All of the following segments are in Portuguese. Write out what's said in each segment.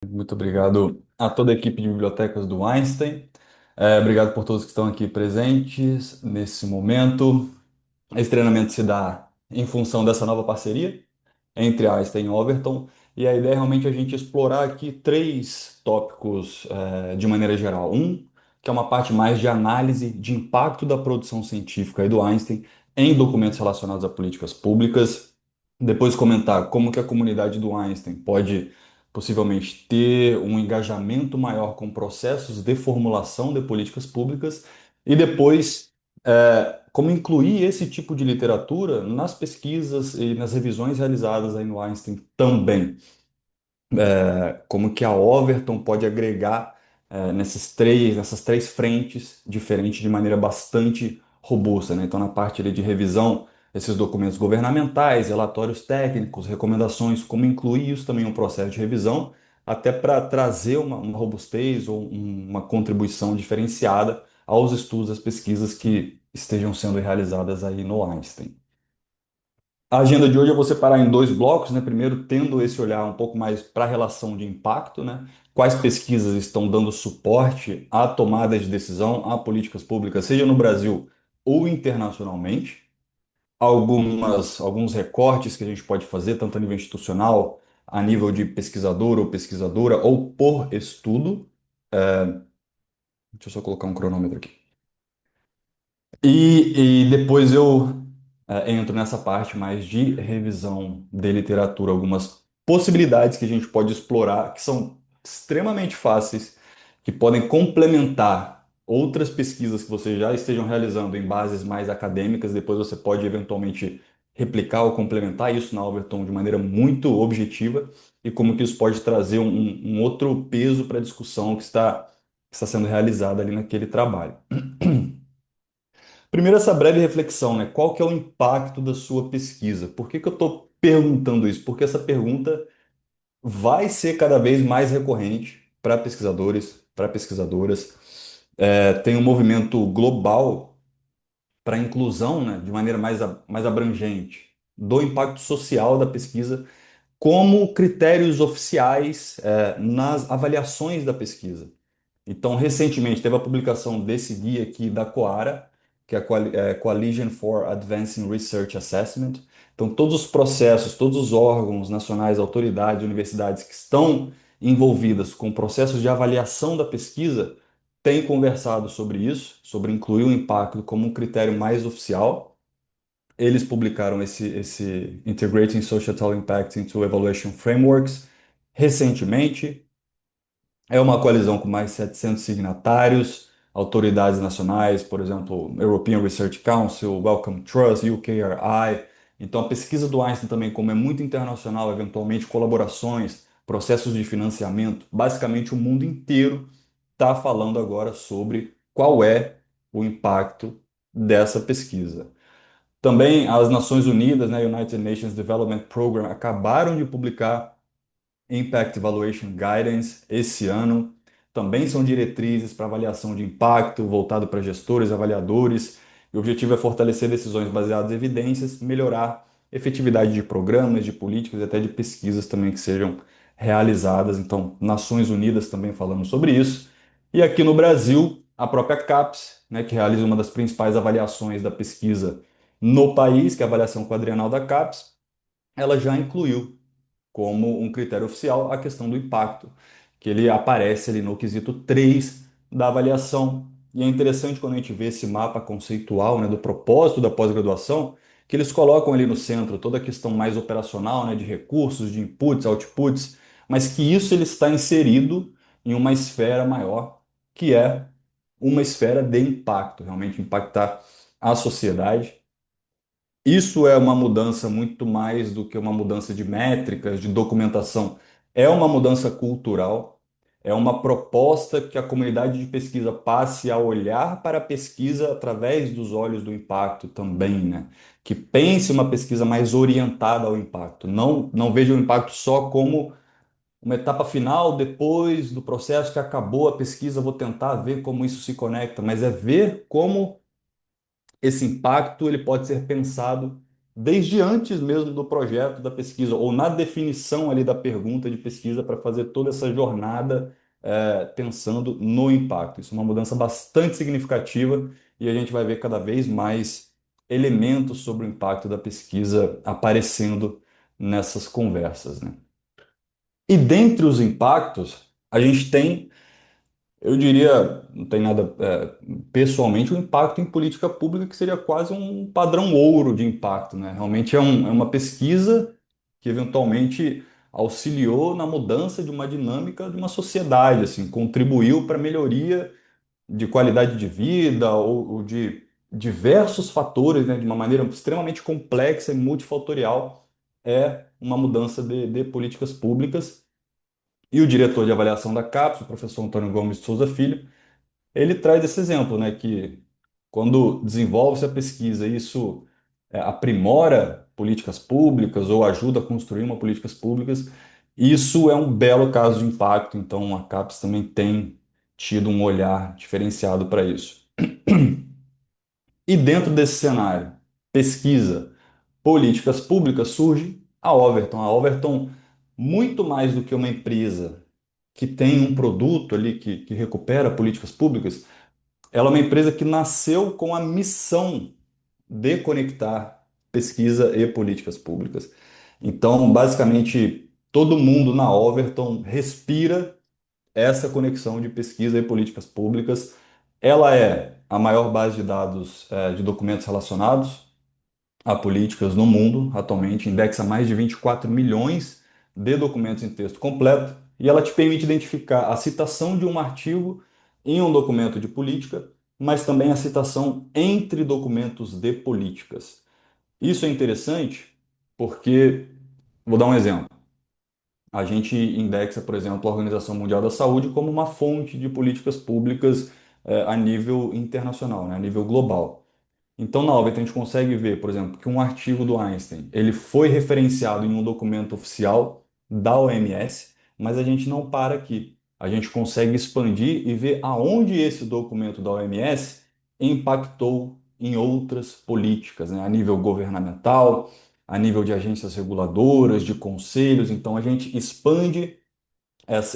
Muito obrigado a toda a equipe de bibliotecas do Einstein. Obrigado por todos que estão aqui presentes nesse momento. Esse treinamento se dá em função dessa nova parceria entre Einstein e Overton, e a ideia é realmente a gente explorar aqui três tópicos, de maneira geral. Um, que é uma parte mais de análise de impacto da produção científica e do Einstein em documentos relacionados a políticas públicas. Depois comentar como que a comunidade do Einstein pode possivelmente ter um engajamento maior com processos de formulação de políticas públicas. E depois, como incluir esse tipo de literatura nas pesquisas e nas revisões realizadas aí no Einstein também. Como que a Overton pode agregar nessas três frentes diferentes de maneira bastante robusta, né? Então, na parte ali de revisão, esses documentos governamentais, relatórios técnicos, recomendações, como incluir isso também em um processo de revisão, até para trazer uma robustez ou uma contribuição diferenciada aos estudos, às pesquisas que estejam sendo realizadas aí no Einstein. A agenda de hoje eu vou separar em dois blocos, né? Primeiro, tendo esse olhar um pouco mais para a relação de impacto, né? Quais pesquisas estão dando suporte à tomada de decisão, a políticas públicas, seja no Brasil ou internacionalmente. Alguns recortes que a gente pode fazer, tanto a nível institucional, a nível de pesquisador ou pesquisadora, ou por estudo. Deixa eu só colocar um cronômetro aqui. E depois eu entro nessa parte mais de revisão de literatura, algumas possibilidades que a gente pode explorar, que são extremamente fáceis, que podem complementar outras pesquisas que você já estejam realizando em bases mais acadêmicas. Depois você pode eventualmente replicar ou complementar isso na Overton de maneira muito objetiva e como que isso pode trazer um outro peso para a discussão que está sendo realizada ali naquele trabalho. Primeiro, essa breve reflexão, né? Qual que é o impacto da sua pesquisa? Por que que eu estou perguntando isso? Porque essa pergunta vai ser cada vez mais recorrente para pesquisadores, para pesquisadoras. Tem um movimento global para a inclusão, né, de maneira mais abrangente, do impacto social da pesquisa como critérios oficiais, nas avaliações da pesquisa. Então, recentemente, teve a publicação desse guia aqui da Coara, que é a Coalition for Advancing Research Assessment. Então, todos os processos, todos os órgãos nacionais, autoridades, universidades que estão envolvidas com processos de avaliação da pesquisa têm conversado sobre isso, sobre incluir o impacto como um critério mais oficial. Eles publicaram esse Integrating Societal Impact into Evaluation Frameworks recentemente. É uma coalizão com mais de 700 signatários, autoridades nacionais, por exemplo, European Research Council, Wellcome Trust, UKRI. Então, a pesquisa do Einstein também, como é muito internacional, eventualmente colaborações, processos de financiamento, basicamente o mundo inteiro está falando agora sobre qual é o impacto dessa pesquisa. Também as Nações Unidas, né, United Nations Development Program, acabaram de publicar Impact Evaluation Guidance esse ano. Também são diretrizes para avaliação de impacto, voltado para gestores, avaliadores. E o objetivo é fortalecer decisões baseadas em evidências, melhorar a efetividade de programas, de políticas e até de pesquisas também que sejam realizadas. Então, Nações Unidas também falando sobre isso. E aqui no Brasil, a própria CAPES, né, que realiza uma das principais avaliações da pesquisa no país, que é a avaliação quadrienal da CAPES, ela já incluiu como um critério oficial a questão do impacto, que ele aparece ali no quesito 3 da avaliação. E é interessante quando a gente vê esse mapa conceitual, né, do propósito da pós-graduação, que eles colocam ali no centro toda a questão mais operacional, né, de recursos, de inputs, outputs, mas que isso ele está inserido em uma esfera maior, que é uma esfera de impacto, realmente impactar a sociedade. Isso é uma mudança muito mais do que uma mudança de métricas, de documentação. É uma mudança cultural, é uma proposta que a comunidade de pesquisa passe a olhar para a pesquisa através dos olhos do impacto também, né? Que pense uma pesquisa mais orientada ao impacto. Não veja o impacto só como uma etapa final depois do processo que acabou a pesquisa, vou tentar ver como isso se conecta, mas é ver como esse impacto ele pode ser pensado desde antes mesmo do projeto da pesquisa, ou na definição ali da pergunta de pesquisa, para fazer toda essa jornada pensando no impacto. Isso é uma mudança bastante significativa e a gente vai ver cada vez mais elementos sobre o impacto da pesquisa aparecendo nessas conversas, né? E dentre os impactos, a gente tem, eu diria, não tem nada, pessoalmente, um impacto em política pública que seria quase um padrão ouro de impacto, né? Realmente é uma pesquisa que eventualmente auxiliou na mudança de uma dinâmica de uma sociedade, assim, contribuiu para a melhoria de qualidade de vida ou de diversos fatores, né? De uma maneira extremamente complexa e multifatorial, é uma mudança de políticas públicas. E o diretor de avaliação da CAPES, o professor Antônio Gomes de Souza Filho, ele traz esse exemplo, né, que quando desenvolve-se a pesquisa, isso aprimora políticas públicas ou ajuda a construir uma políticas públicas, isso é um belo caso de impacto, então a CAPES também tem tido um olhar diferenciado para isso. E dentro desse cenário, pesquisa, políticas públicas, surge a Overton. A Overton, muito mais do que uma empresa que tem um produto ali que recupera políticas públicas, ela é uma empresa que nasceu com a missão de conectar pesquisa e políticas públicas. Então, basicamente, todo mundo na Overton respira essa conexão de pesquisa e políticas públicas. Ela é a maior base de dados, de documentos relacionados a políticas no mundo atualmente, indexa mais de 24 milhões de documentos em texto completo e ela te permite identificar a citação de um artigo em um documento de política, mas também a citação entre documentos de políticas. Isso é interessante porque, vou dar um exemplo. A gente indexa, por exemplo, a Organização Mundial da Saúde como uma fonte de políticas públicas a nível internacional, né, a nível global. Então, na óbvio, a gente consegue ver, por exemplo, que um artigo do Einstein, ele foi referenciado em um documento oficial da OMS, mas a gente não para aqui. A gente consegue expandir e ver aonde esse documento da OMS impactou em outras políticas, né? A nível governamental, a nível de agências reguladoras, de conselhos. Então, a gente expande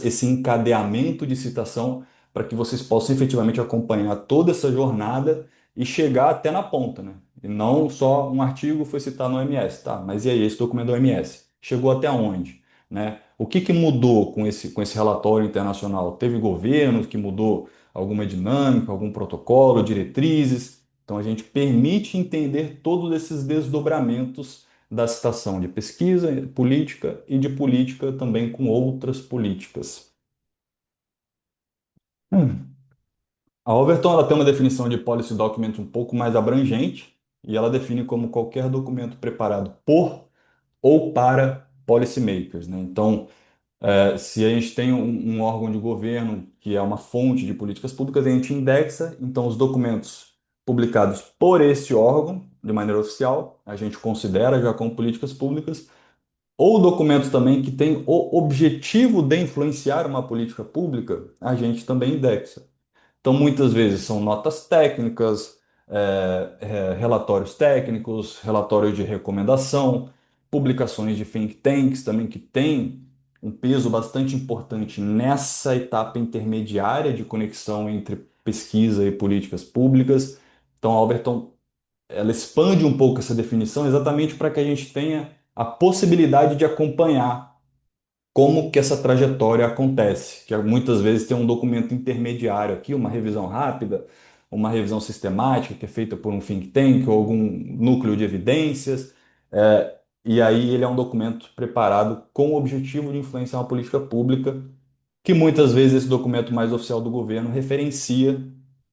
esse encadeamento de citação para que vocês possam efetivamente acompanhar toda essa jornada e chegar até na ponta, né? E não só um artigo foi citado no OMS, tá? Mas e aí, esse documento do OMS? Chegou até onde? Né? O que que mudou com esse relatório internacional? Teve governo que mudou alguma dinâmica, algum protocolo, diretrizes? Então a gente permite entender todos esses desdobramentos da citação de pesquisa política e de política também com outras políticas. Hum. A Overton ela tem uma definição de policy document um pouco mais abrangente e ela define como qualquer documento preparado por ou para policymakers, né? Então, se a gente tem um órgão de governo que é uma fonte de políticas públicas, a gente indexa, então, os documentos publicados por esse órgão, de maneira oficial, a gente considera já como políticas públicas, ou documentos também que têm o objetivo de influenciar uma política pública, a gente também indexa. Então, muitas vezes são notas técnicas, relatórios técnicos, relatórios de recomendação, publicações de think tanks também que têm um peso bastante importante nessa etapa intermediária de conexão entre pesquisa e políticas públicas. Então, a Alberton, ela expande um pouco essa definição exatamente para que a gente tenha a possibilidade de acompanhar como que essa trajetória acontece, que muitas vezes tem um documento intermediário aqui, uma revisão rápida, uma revisão sistemática que é feita por um think tank ou algum núcleo de evidências, e aí ele é um documento preparado com o objetivo de influenciar uma política pública, que muitas vezes esse documento mais oficial do governo referencia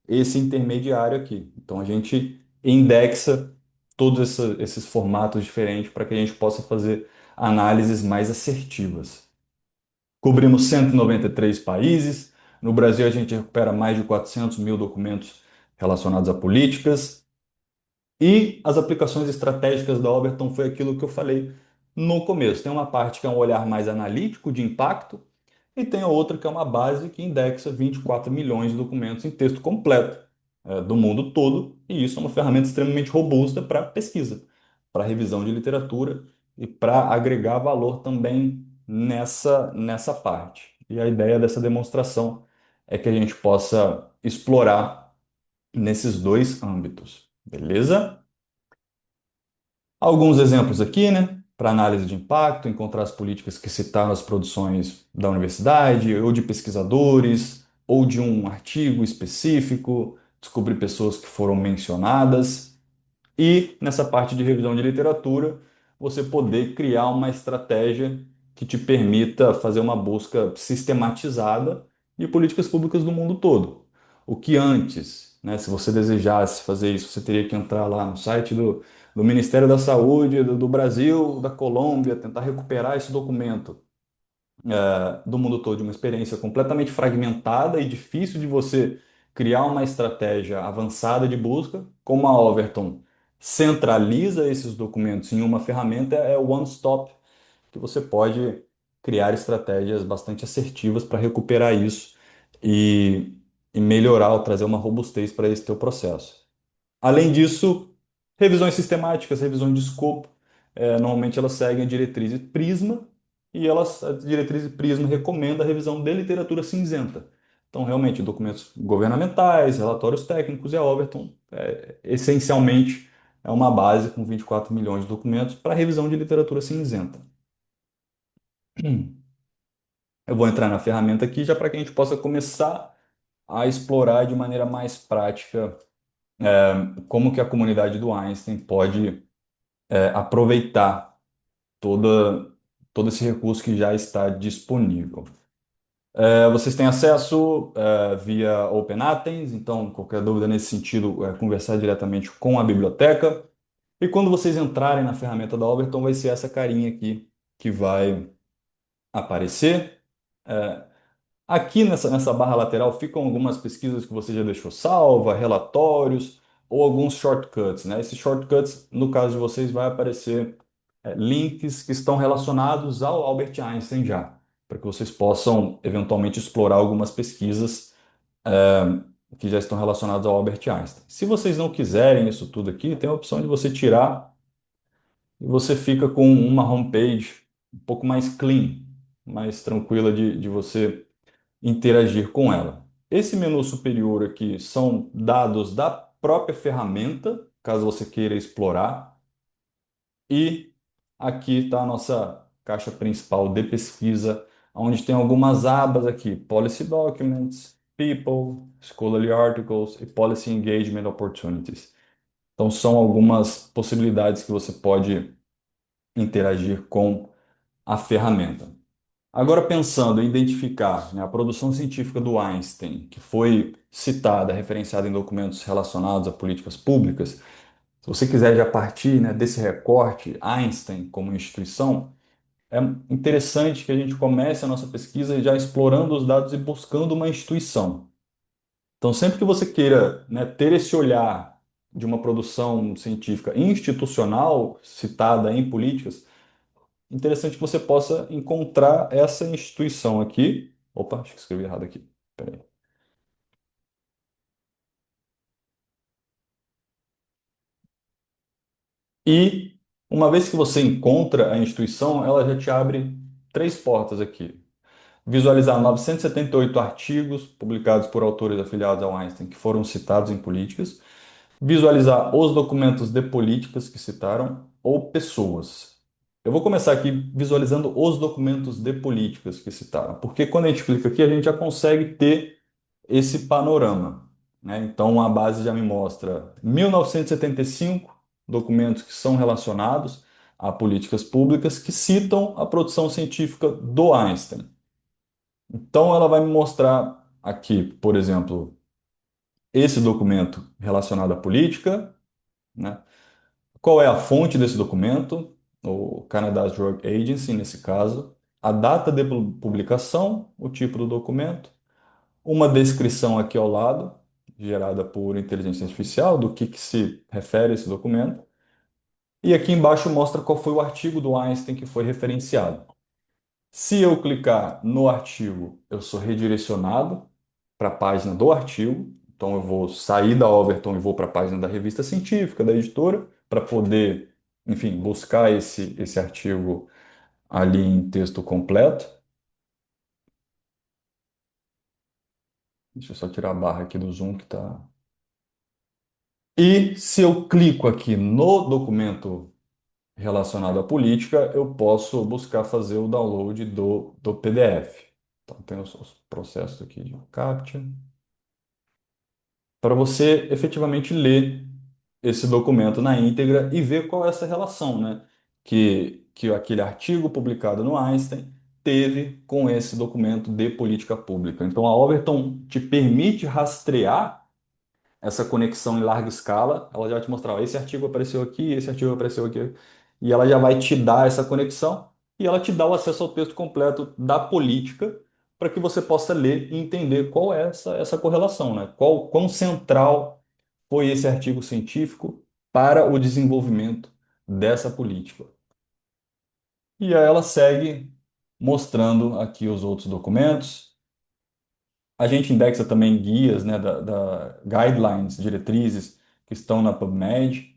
esse intermediário aqui. Então a gente indexa todos esses formatos diferentes para que a gente possa fazer análises mais assertivas. Cobrimos 193 países. No Brasil, a gente recupera mais de 400 mil documentos relacionados a políticas. E as aplicações estratégicas da Overton foi aquilo que eu falei no começo. Tem uma parte que é um olhar mais analítico de impacto, e tem a outra que é uma base que indexa 24 milhões de documentos em texto completo, do mundo todo. E isso é uma ferramenta extremamente robusta para pesquisa. para revisão de literatura e para agregar valor também nessa parte. E a ideia dessa demonstração é que a gente possa explorar nesses dois âmbitos, beleza? Alguns exemplos aqui, né? Para análise de impacto, encontrar as políticas que citaram as produções da universidade, ou de pesquisadores, ou de um artigo específico, descobrir pessoas que foram mencionadas. E nessa parte de revisão de literatura, você poder criar uma estratégia que te permita fazer uma busca sistematizada de políticas públicas do mundo todo. O que antes, né, se você desejasse fazer isso, você teria que entrar lá no site do Ministério da Saúde do Brasil, da Colômbia, tentar recuperar esse documento do mundo todo, de uma experiência completamente fragmentada e difícil de você criar uma estratégia avançada de busca, como a Overton centraliza esses documentos em uma ferramenta, é o One Stop, que você pode criar estratégias bastante assertivas para recuperar isso e, e melhorar ou trazer uma robustez para esse teu processo. Além disso, revisões sistemáticas, revisões de escopo, normalmente elas seguem a diretriz Prisma e a diretriz Prisma recomenda a revisão de literatura cinzenta. Então, realmente, documentos governamentais, relatórios técnicos e a Overton, essencialmente, é uma base com 24 milhões de documentos para revisão de literatura cinzenta. Eu vou entrar na ferramenta aqui já para que a gente possa começar a explorar de maneira mais prática como que a comunidade do Einstein pode aproveitar toda, todo esse recurso que já está disponível. Vocês têm acesso via Open Athens, então qualquer dúvida nesse sentido, conversar diretamente com a biblioteca. E quando vocês entrarem na ferramenta da Overton, vai ser essa carinha aqui que vai aparecer. É, Aqui nessa barra lateral ficam algumas pesquisas que você já deixou salva, relatórios ou alguns shortcuts, né? Esses shortcuts, no caso de vocês, vai aparecer links que estão relacionados ao Albert Einstein já, para que vocês possam eventualmente explorar algumas pesquisas que já estão relacionadas ao Albert Einstein. Se vocês não quiserem isso tudo aqui, tem a opção de você tirar e você fica com uma homepage um pouco mais clean, mais tranquila de você interagir com ela. Esse menu superior aqui são dados da própria ferramenta, caso você queira explorar, e aqui está a nossa caixa principal de pesquisa, onde tem algumas abas aqui: Policy Documents, People, Scholarly Articles e Policy Engagement Opportunities. Então são algumas possibilidades que você pode interagir com a ferramenta. Agora, pensando em identificar, né, a produção científica do Einstein, que foi citada, referenciada em documentos relacionados a políticas públicas, se você quiser já partir, né, desse recorte, Einstein como instituição, é interessante que a gente comece a nossa pesquisa já explorando os dados e buscando uma instituição. Então, sempre que você queira, né, ter esse olhar de uma produção científica institucional citada em políticas, interessante que você possa encontrar essa instituição aqui. Opa, acho que escrevi errado aqui. Peraí. E uma vez que você encontra a instituição, ela já te abre três portas aqui. Visualizar 978 artigos publicados por autores afiliados ao Einstein que foram citados em políticas. Visualizar os documentos de políticas que citaram ou pessoas. Eu vou começar aqui visualizando os documentos de políticas que citaram, porque quando a gente clica aqui, a gente já consegue ter esse panorama, né? Então a base já me mostra 1975 documentos que são relacionados a políticas públicas que citam a produção científica do Einstein. Então ela vai me mostrar aqui, por exemplo, esse documento relacionado à política, né? Qual é a fonte desse documento? O Canada's Drug Agency, nesse caso, a data de publicação, o tipo do documento, uma descrição aqui ao lado, gerada por inteligência artificial, do que se refere a esse documento, e aqui embaixo mostra qual foi o artigo do Einstein que foi referenciado. Se eu clicar no artigo, eu sou redirecionado para a página do artigo, então eu vou sair da Overton e vou para a página da revista científica, da editora, para poder enfim, buscar esse artigo ali em texto completo. Deixa eu só tirar a barra aqui do Zoom que tá. E se eu clico aqui no documento relacionado à política, eu posso buscar fazer o download do PDF. Então, tem os processos aqui de CAPTCHA, para você efetivamente ler esse documento na íntegra e ver qual é essa relação, né, que aquele artigo publicado no Einstein teve com esse documento de política pública. Então, a Overton te permite rastrear essa conexão em larga escala, ela já vai te mostrar, ó, esse artigo apareceu aqui, esse artigo apareceu aqui, e ela já vai te dar essa conexão e ela te dá o acesso ao texto completo da política para que você possa ler e entender qual é essa correlação, né? Quão central foi esse artigo científico para o desenvolvimento dessa política. E aí ela segue mostrando aqui os outros documentos. A gente indexa também guias, né, da guidelines, diretrizes que estão na PubMed,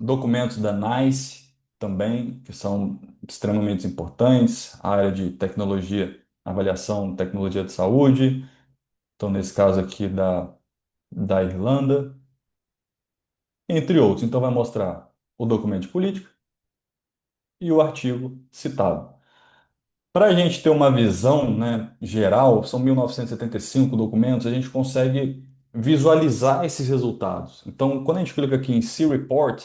documentos da NICE também, que são extremamente importantes, a área de tecnologia, avaliação, tecnologia de saúde, então nesse caso aqui da Irlanda, entre outros. Então vai mostrar o documento de política e o artigo citado. Para a gente ter uma visão, né, geral, são 1975 documentos, a gente consegue visualizar esses resultados. Então, quando a gente clica aqui em See Report,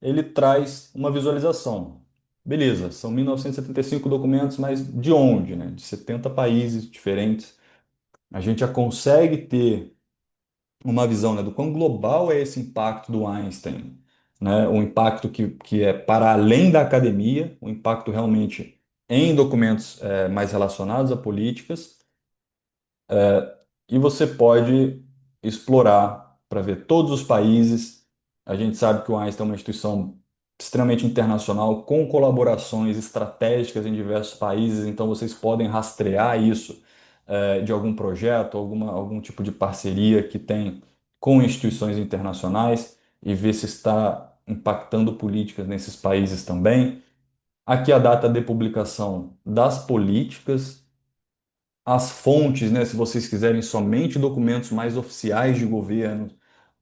ele traz uma visualização. Beleza, são 1975 documentos, mas de onde, né? De 70 países diferentes. A gente já consegue ter uma visão, né, do quão global é esse impacto do Einstein, né? O impacto que é para além da academia, o impacto realmente em documentos mais relacionados a políticas, e você pode explorar para ver todos os países. A gente sabe que o Einstein é uma instituição extremamente internacional, com colaborações estratégicas em diversos países, então vocês podem rastrear isso de algum projeto, algum tipo de parceria que tem com instituições internacionais e ver se está impactando políticas nesses países também. Aqui a data de publicação das políticas, as fontes, né, se vocês quiserem somente documentos mais oficiais de governo,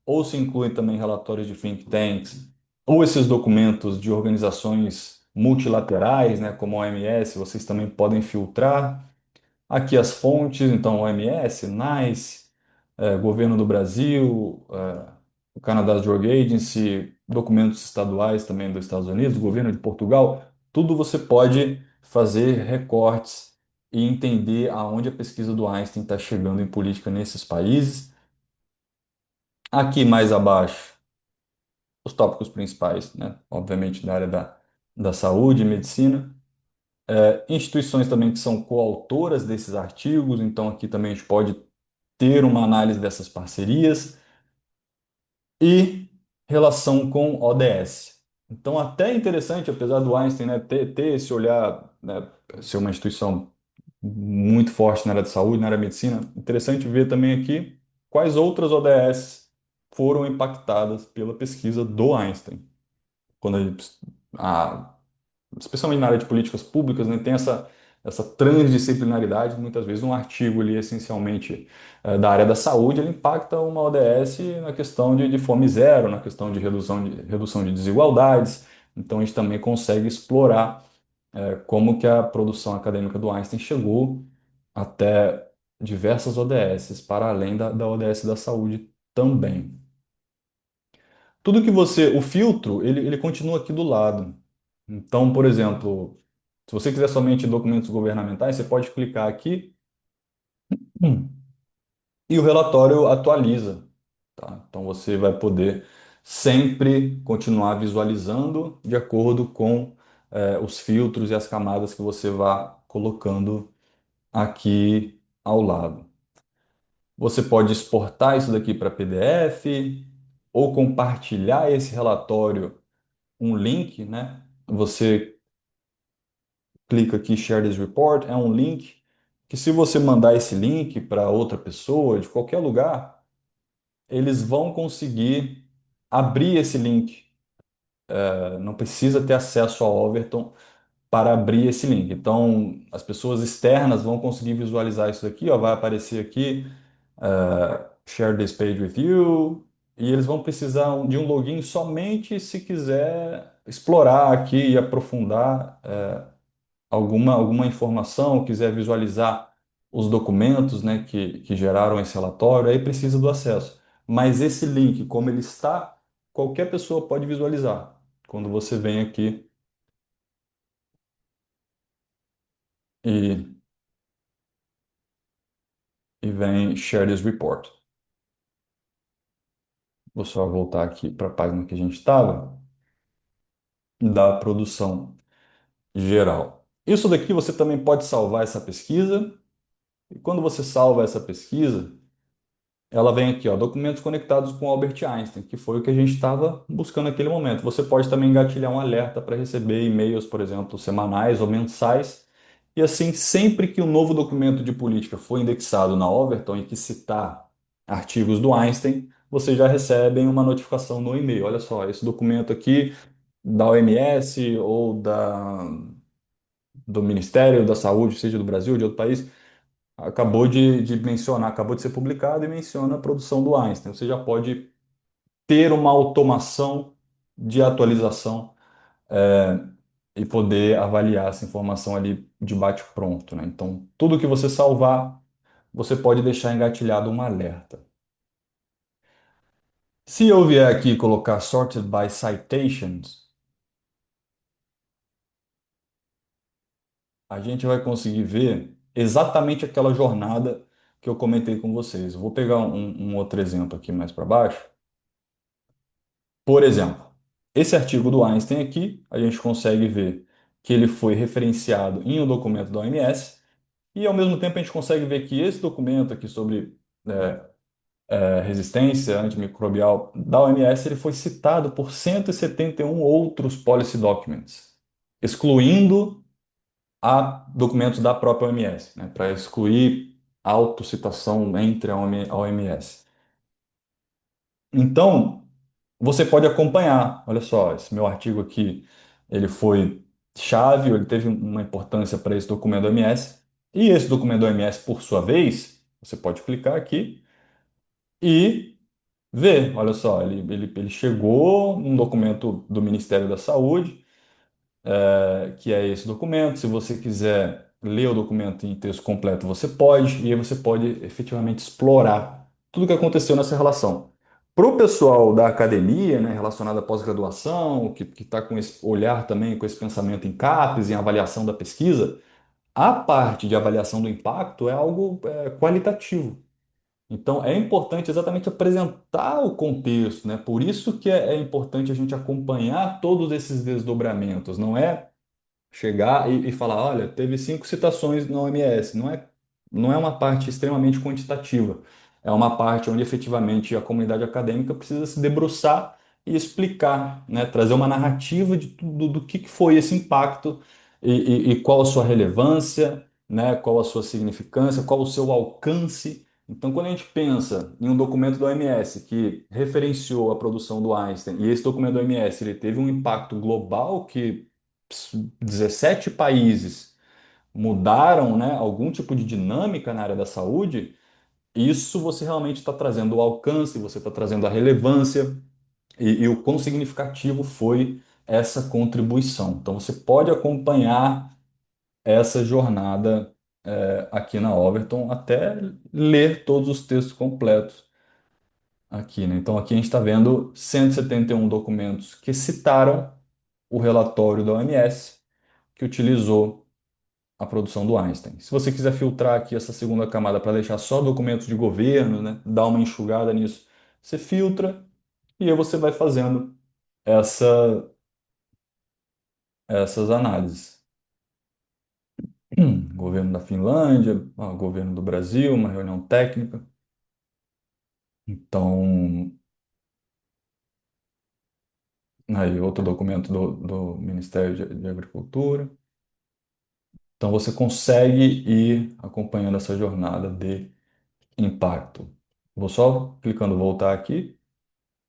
ou se incluem também relatórios de think tanks, ou esses documentos de organizações multilaterais, né, como a OMS, vocês também podem filtrar. Aqui as fontes, então OMS, NICE, Governo do Brasil, o Canada Drug Agency, documentos estaduais também dos Estados Unidos, Governo de Portugal, tudo você pode fazer recortes e entender aonde a pesquisa do Einstein está chegando em política nesses países. Aqui mais abaixo, os tópicos principais, né? Obviamente da área da saúde e medicina. Instituições também que são coautoras desses artigos, então aqui também a gente pode ter uma análise dessas parcerias e relação com ODS. Então, até é interessante, apesar do Einstein, né, ter esse olhar, né, ser uma instituição muito forte na área de saúde, na área de medicina, interessante ver também aqui quais outras ODS foram impactadas pela pesquisa do Einstein. Quando a, especialmente na área de políticas públicas, né, tem essa transdisciplinaridade. Muitas vezes um artigo ali, essencialmente da área da saúde, ele impacta uma ODS na questão de fome zero, na questão de redução de desigualdades. Então a gente também consegue explorar como que a produção acadêmica do Einstein chegou até diversas ODS, para além da ODS da saúde também. Tudo que o filtro, ele continua aqui do lado. Então, por exemplo, se você quiser somente documentos governamentais, você pode clicar aqui hum, e o relatório atualiza, tá? Então você vai poder sempre continuar visualizando de acordo com os filtros e as camadas que você vá colocando aqui ao lado. Você pode exportar isso daqui para PDF ou compartilhar esse relatório, um link, né? Você clica aqui Share this report, é um link que se você mandar esse link para outra pessoa de qualquer lugar, eles vão conseguir abrir esse link não precisa ter acesso ao Overton para abrir esse link. Então, as pessoas externas vão conseguir visualizar isso daqui, ó, vai aparecer aqui, share this page with you, e eles vão precisar de um login somente se quiser explorar aqui e aprofundar alguma informação, quiser visualizar os documentos, né, que geraram esse relatório, aí precisa do acesso. Mas esse link, como ele está, qualquer pessoa pode visualizar. Quando você vem aqui e, e vem Share this report. Vou só voltar aqui para a página que a gente estava, da produção geral. Isso daqui você também pode salvar essa pesquisa, e quando você salva essa pesquisa, ela vem aqui, ó, documentos conectados com Albert Einstein, que foi o que a gente estava buscando naquele momento. Você pode também engatilhar um alerta para receber e-mails, por exemplo, semanais ou mensais. E assim, sempre que um novo documento de política for indexado na Overton e que citar artigos do Einstein, você já recebe uma notificação no e-mail. Olha só, esse documento aqui da OMS ou do Ministério da Saúde, seja do Brasil ou de outro país, acabou de mencionar, acabou de ser publicado e menciona a produção do Einstein. Você já pode ter uma automação de atualização e poder avaliar essa informação ali de bate-pronto, né? Então, tudo que você salvar, você pode deixar engatilhado um alerta. Se eu vier aqui e colocar Sorted by Citations, a gente vai conseguir ver exatamente aquela jornada que eu comentei com vocês. Eu vou pegar um outro exemplo aqui mais para baixo. Por exemplo, esse artigo do Einstein aqui, a gente consegue ver que ele foi referenciado em um documento da OMS, e ao mesmo tempo a gente consegue ver que esse documento aqui sobre resistência antimicrobial da OMS, ele foi citado por 171 outros policy documents, excluindo a documentos da própria OMS, né, para excluir autocitação entre a OMS. Então, você pode acompanhar. Olha só, esse meu artigo aqui, ele foi chave, ele teve uma importância para esse documento do OMS. E esse documento do OMS, por sua vez, você pode clicar aqui e ver. Olha só, ele chegou num documento do Ministério da Saúde, que é esse documento. Se você quiser ler o documento em texto completo, você pode, e aí você pode efetivamente explorar tudo o que aconteceu nessa relação. Para o pessoal da academia, né, relacionado à pós-graduação, que está com esse olhar também, com esse pensamento em CAPES, em avaliação da pesquisa, a parte de avaliação do impacto é algo qualitativo. Então, é importante exatamente apresentar o contexto, né? Por isso que é importante a gente acompanhar todos esses desdobramentos. Não é chegar e falar, olha, teve 5 citações na OMS. Não é uma parte extremamente quantitativa. É uma parte onde efetivamente a comunidade acadêmica precisa se debruçar e explicar, né? Trazer uma narrativa de tudo do que foi esse impacto e qual a sua relevância, né? Qual a sua significância, qual o seu alcance. Então, quando a gente pensa em um documento da OMS que referenciou a produção do Einstein, e esse documento da OMS ele teve um impacto global que 17 países mudaram, né, algum tipo de dinâmica na área da saúde, isso você realmente está trazendo o alcance, você está trazendo a relevância e o quão significativo foi essa contribuição. Então você pode acompanhar essa jornada aqui na Overton até ler todos os textos completos aqui, né? Então aqui a gente está vendo 171 documentos que citaram o relatório da OMS que utilizou a produção do Einstein. Se você quiser filtrar aqui essa segunda camada para deixar só documentos de governo, né, dar uma enxugada nisso, você filtra e aí você vai fazendo essa, essas análises. Governo da Finlândia, governo do Brasil, uma reunião técnica. Então, aí outro documento do Ministério de Agricultura. Então, você consegue ir acompanhando essa jornada de impacto. Vou só clicando voltar aqui.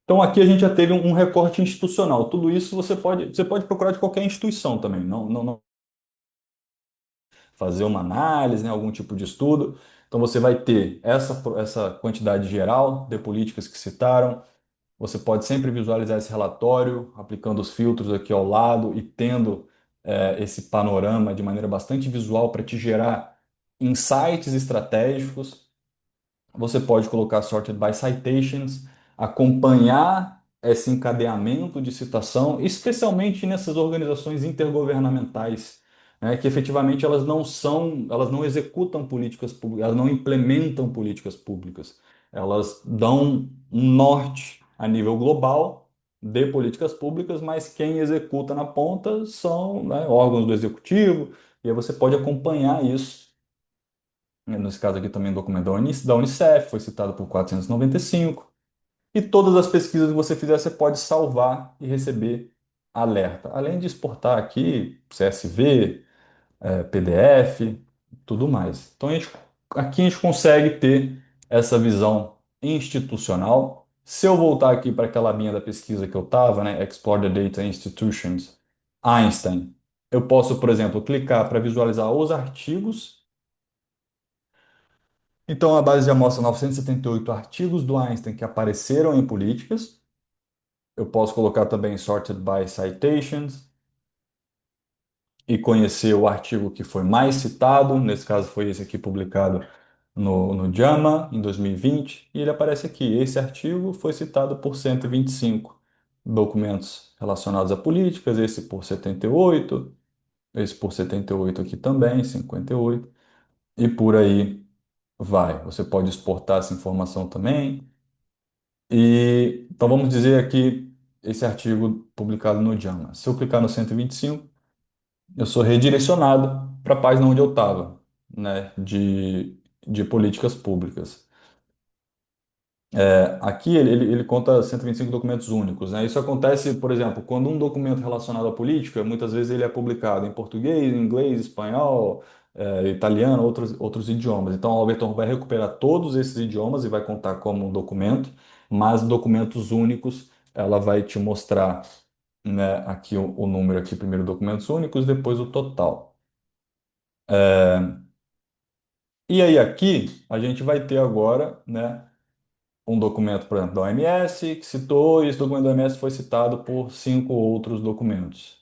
Então aqui a gente já teve um recorte institucional. Tudo isso você pode procurar de qualquer instituição também, não fazer uma análise, né, algum tipo de estudo. Então você vai ter essa quantidade geral de políticas que citaram. Você pode sempre visualizar esse relatório, aplicando os filtros aqui ao lado e tendo esse panorama de maneira bastante visual para te gerar insights estratégicos. Você pode colocar sorted by citations, acompanhar esse encadeamento de citação, especialmente nessas organizações intergovernamentais, né, que efetivamente elas não executam políticas públicas, elas não implementam políticas públicas. Elas dão um norte a nível global de políticas públicas, mas quem executa na ponta são, né, órgãos do executivo, e aí você pode acompanhar isso. Nesse caso aqui também o documento da Unicef, foi citado por 495. E todas as pesquisas que você fizer, você pode salvar e receber alerta. Além de exportar aqui CSV, PDF, tudo mais. Então aqui a gente consegue ter essa visão institucional. Se eu voltar aqui para aquela linha da pesquisa que eu estava, né, Explore the Data Institutions, Einstein, eu posso, por exemplo, clicar para visualizar os artigos. Então, a base já mostra 978 artigos do Einstein que apareceram em políticas. Eu posso colocar também sorted by citations e conhecer o artigo que foi mais citado. Nesse caso, foi esse aqui publicado no JAMA em 2020. E ele aparece aqui. Esse artigo foi citado por 125 documentos relacionados a políticas, esse por 78, esse por 78 aqui também, 58, e por aí vai. Você pode exportar essa informação também. E, então vamos dizer aqui esse artigo publicado no JAMA. Se eu clicar no 125, eu sou redirecionado para a página onde eu estava, né, de políticas públicas. Aqui ele conta 125 documentos únicos, né? Isso acontece, por exemplo, quando um documento relacionado à política, muitas vezes ele é publicado em português, inglês, espanhol, italiano, outros idiomas. Então, a Overton vai recuperar todos esses idiomas e vai contar como um documento, mas documentos únicos, ela vai te mostrar, né, aqui o número aqui, primeiro documentos únicos, depois o total. E aí aqui a gente vai ter agora, né, um documento, por exemplo, da OMS, que citou, e esse documento da OMS foi citado por 5 outros documentos.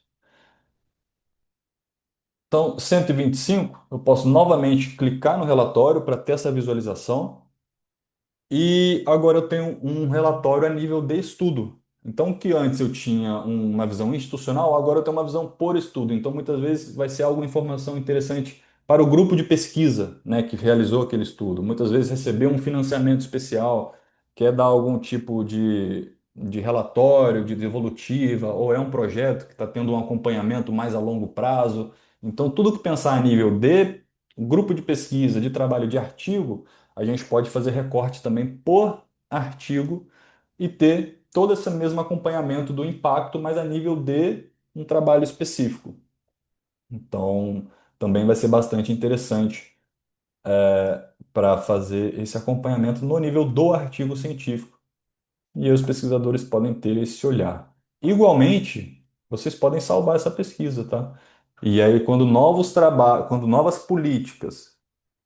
Então, 125, eu posso novamente clicar no relatório para ter essa visualização. E agora eu tenho um relatório a nível de estudo. Então, que antes eu tinha uma visão institucional, agora eu tenho uma visão por estudo. Então, muitas vezes vai ser alguma informação interessante para o grupo de pesquisa, né, que realizou aquele estudo. Muitas vezes recebeu um financiamento especial, quer dar algum tipo de relatório, de devolutiva, ou é um projeto que está tendo um acompanhamento mais a longo prazo. Então, tudo que pensar a nível de grupo de pesquisa, de trabalho de artigo, a gente pode fazer recorte também por artigo e ter todo esse mesmo acompanhamento do impacto, mas a nível de um trabalho específico. Então, também vai ser bastante interessante para fazer esse acompanhamento no nível do artigo científico. E aí os pesquisadores podem ter esse olhar. Igualmente, vocês podem salvar essa pesquisa, tá? E aí, quando novos trabalhos, quando novas políticas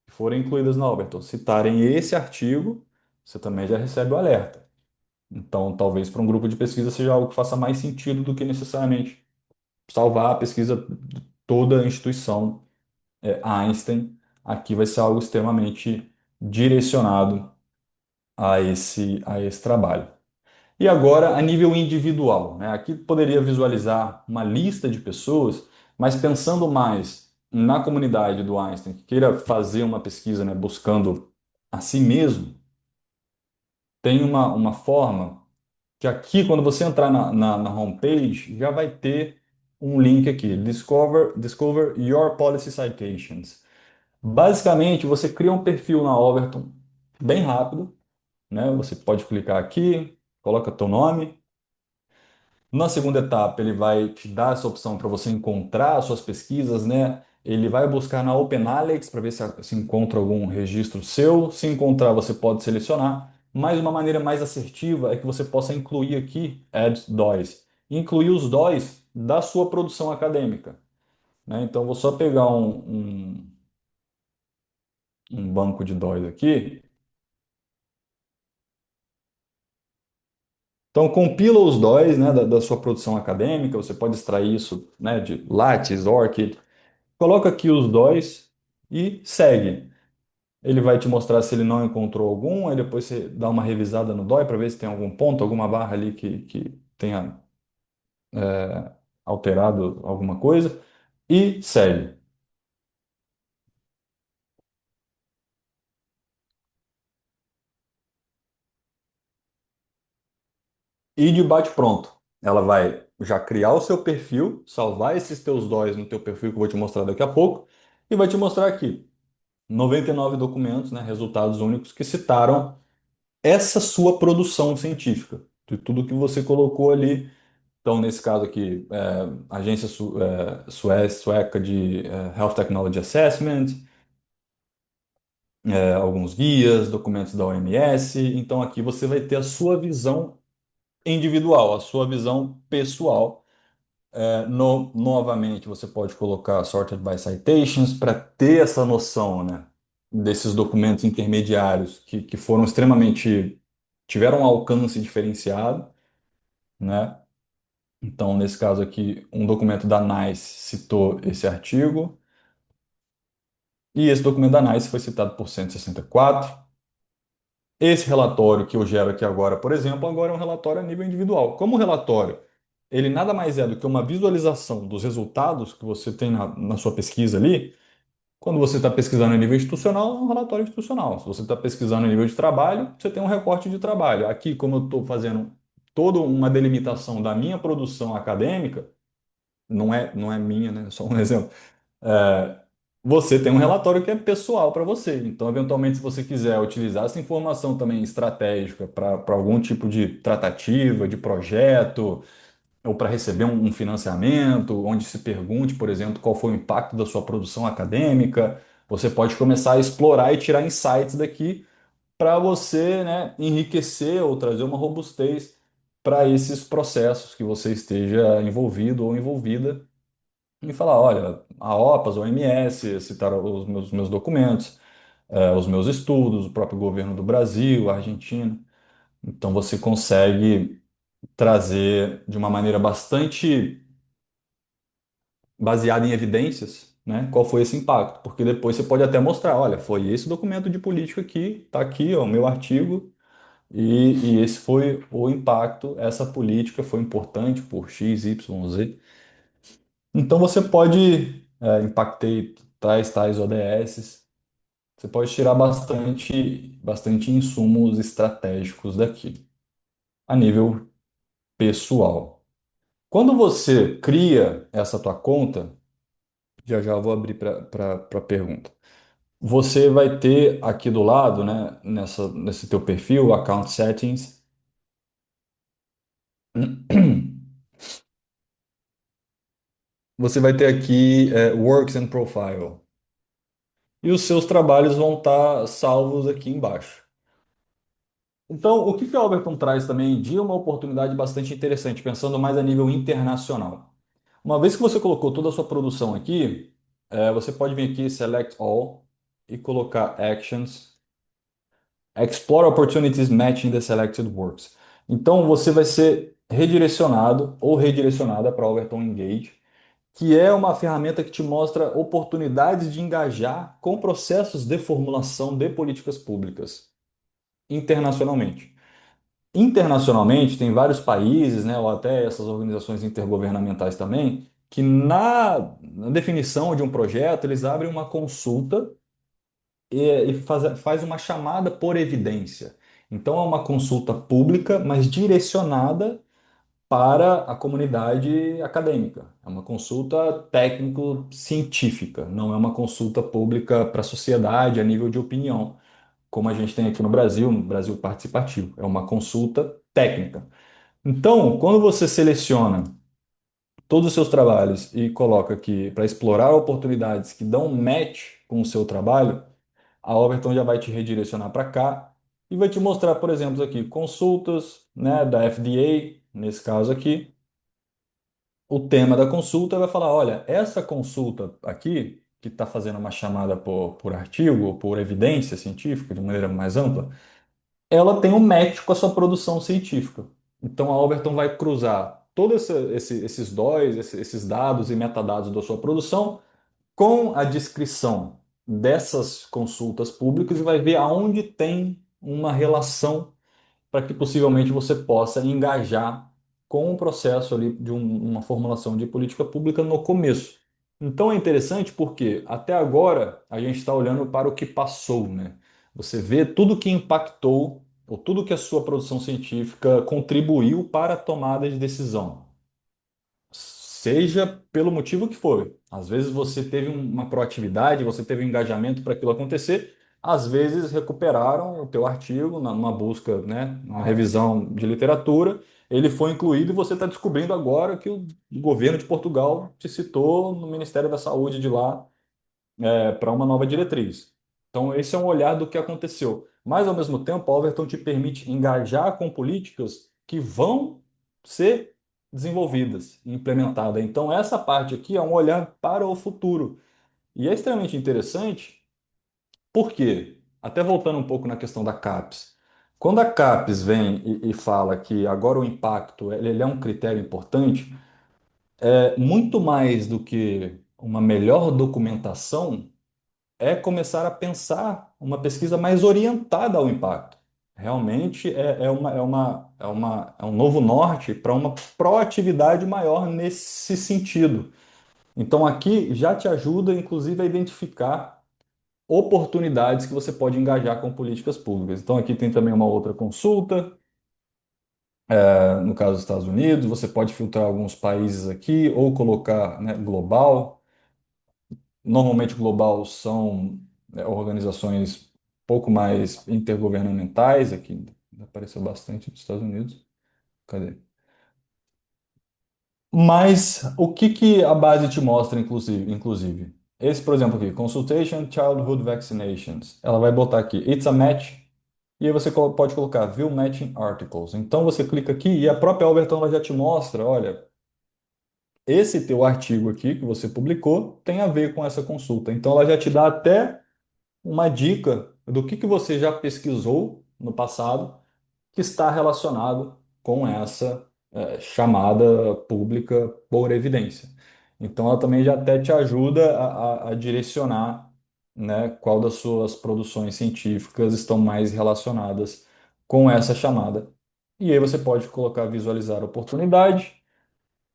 que forem incluídas na Overton citarem esse artigo, você também já recebe o alerta. Então, talvez para um grupo de pesquisa seja algo que faça mais sentido do que necessariamente salvar a pesquisa de toda a instituição Einstein. Aqui vai ser algo extremamente direcionado a esse trabalho. E agora, a nível individual, né? Aqui poderia visualizar uma lista de pessoas, mas pensando mais na comunidade do Einstein, que queira fazer uma pesquisa, né, buscando a si mesmo, tem uma forma que aqui, quando você entrar na homepage, já vai ter um link aqui, Discover Your Policy Citations. Basicamente, você cria um perfil na Overton bem rápido, né? Você pode clicar aqui, coloca teu nome. Na segunda etapa, ele vai te dar essa opção para você encontrar as suas pesquisas, né? Ele vai buscar na OpenAlex para ver se encontra algum registro seu. Se encontrar, você pode selecionar. mas uma maneira mais assertiva é que você possa incluir aqui add DOIs, incluir os DOIs da sua produção acadêmica, né? Então, vou só pegar um banco de DOIs aqui. Então, compila os DOIs, né, da sua produção acadêmica, você pode extrair isso, né, de Lattes, ORCID, coloca aqui os DOIs e segue. Ele vai te mostrar se ele não encontrou algum, aí depois você dá uma revisada no DOI para ver se tem algum ponto, alguma barra ali que tenha alterado alguma coisa, e segue. E de bate-pronto, ela vai já criar o seu perfil, salvar esses teus DOIs no teu perfil que eu vou te mostrar daqui a pouco, e vai te mostrar aqui 99 documentos, né, resultados únicos que citaram essa sua produção científica, de tudo que você colocou ali. Então, nesse caso aqui, Agência Sueca de Health Technology Assessment, alguns guias, documentos da OMS. Então, aqui você vai ter a sua visão individual, a sua visão pessoal. Novamente, você pode colocar sorted by citations para ter essa noção, né, desses documentos intermediários que foram extremamente, tiveram um alcance diferenciado, né? Então, nesse caso aqui, um documento da NICE citou esse artigo, e esse documento da NICE foi citado por 164. Esse relatório que eu gero aqui agora, por exemplo, agora é um relatório a nível individual. Como relatório, ele nada mais é do que uma visualização dos resultados que você tem na sua pesquisa ali. Quando você está pesquisando a nível institucional, é um relatório institucional. Se você está pesquisando a nível de trabalho, você tem um recorte de trabalho. Aqui, como eu estou fazendo toda uma delimitação da minha produção acadêmica, não é minha, né? Só um exemplo. É, você tem um relatório que é pessoal para você. Então, eventualmente, se você quiser utilizar essa informação também estratégica para algum tipo de tratativa, de projeto, ou para receber um financiamento, onde se pergunte, por exemplo, qual foi o impacto da sua produção acadêmica, você pode começar a explorar e tirar insights daqui para você, né, enriquecer ou trazer uma robustez para esses processos que você esteja envolvido ou envolvida e falar, olha, a OPAS, a OMS, citaram os meus documentos, os meus estudos, o próprio governo do Brasil, a Argentina. Então você consegue trazer de uma maneira bastante baseada em evidências, né, qual foi esse impacto, porque depois você pode até mostrar, olha, foi esse documento de política aqui, está aqui, ó, o meu artigo, e esse foi o impacto, essa política foi importante por X, Y, Z. Então você pode, impactei tais ODS. Você pode tirar bastante insumos estratégicos daqui, a nível pessoal. Quando você cria essa tua conta, já já eu vou abrir para a pergunta. Você vai ter aqui do lado, né, nesse teu perfil, Account Settings, você vai ter aqui Works and Profile. E os seus trabalhos vão estar salvos aqui embaixo. Então, o que que o Alberton traz também de uma oportunidade bastante interessante, pensando mais a nível internacional. Uma vez que você colocou toda a sua produção aqui, você pode vir aqui, Select All, e colocar Actions, Explore Opportunities Matching the Selected Works. Então, você vai ser redirecionado ou redirecionada para Alberton Engage, que é uma ferramenta que te mostra oportunidades de engajar com processos de formulação de políticas públicas internacionalmente. Internacionalmente, tem vários países, né, ou até essas organizações intergovernamentais também, que na definição de um projeto, eles abrem uma consulta e faz uma chamada por evidência. Então, é uma consulta pública, mas direcionada para a comunidade acadêmica. É uma consulta técnico-científica, não é uma consulta pública para a sociedade a nível de opinião como a gente tem aqui no Brasil participativo. É uma consulta técnica. Então, quando você seleciona todos os seus trabalhos e coloca aqui para explorar oportunidades que dão match com o seu trabalho, a Overton já vai te redirecionar para cá. e vai te mostrar, por exemplo, aqui, consultas, né, da FDA, nesse caso aqui, o tema da consulta vai falar, olha, essa consulta aqui, que está fazendo uma chamada por artigo, ou por evidência científica, de maneira mais ampla, ela tem um match com a sua produção científica. Então a Overton vai cruzar todos esses DOIs, esses dados e metadados da sua produção com a descrição dessas consultas públicas e vai ver aonde tem uma relação para que possivelmente você possa engajar com o processo ali de uma formulação de política pública no começo. Então é interessante porque até agora a gente está olhando para o que passou, né? Você vê tudo que impactou ou tudo que a sua produção científica contribuiu para a tomada de decisão. Seja pelo motivo que for. Às vezes você teve uma proatividade, você teve um engajamento para aquilo acontecer. Às vezes recuperaram o teu artigo numa busca, né, numa revisão de literatura. Ele foi incluído e você está descobrindo agora que o governo de Portugal te citou no Ministério da Saúde de lá para uma nova diretriz. Então, esse é um olhar do que aconteceu. Mas, ao mesmo tempo, a Overton te permite engajar com políticas que vão ser desenvolvidas e implementadas. Então, essa parte aqui é um olhar para o futuro. E é extremamente interessante, porque, até voltando um pouco na questão da CAPES, quando a CAPES vem e fala que agora o impacto ele é um critério importante, é muito mais do que uma melhor documentação é começar a pensar uma pesquisa mais orientada ao impacto. Realmente é um novo norte para uma proatividade maior nesse sentido. Então, aqui já te ajuda, inclusive, a identificar oportunidades que você pode engajar com políticas públicas. Então, aqui tem também uma outra consulta, no caso dos Estados Unidos, você pode filtrar alguns países aqui ou colocar, né, global. Normalmente global são organizações pouco mais intergovernamentais, aqui apareceu bastante nos Estados Unidos. Cadê? Mas o que que a base te mostra, inclusive? Esse, por exemplo, aqui, Consultation Childhood Vaccinations. Ela vai botar aqui, It's a match, e aí você pode colocar View Matching Articles. Então você clica aqui e a própria Overton ela já te mostra, olha, esse teu artigo aqui que você publicou tem a ver com essa consulta. Então ela já te dá até uma dica do que você já pesquisou no passado que está relacionado com essa chamada pública por evidência. Então, ela também já até te ajuda a direcionar, né, qual das suas produções científicas estão mais relacionadas com essa chamada. E aí você pode colocar visualizar oportunidade,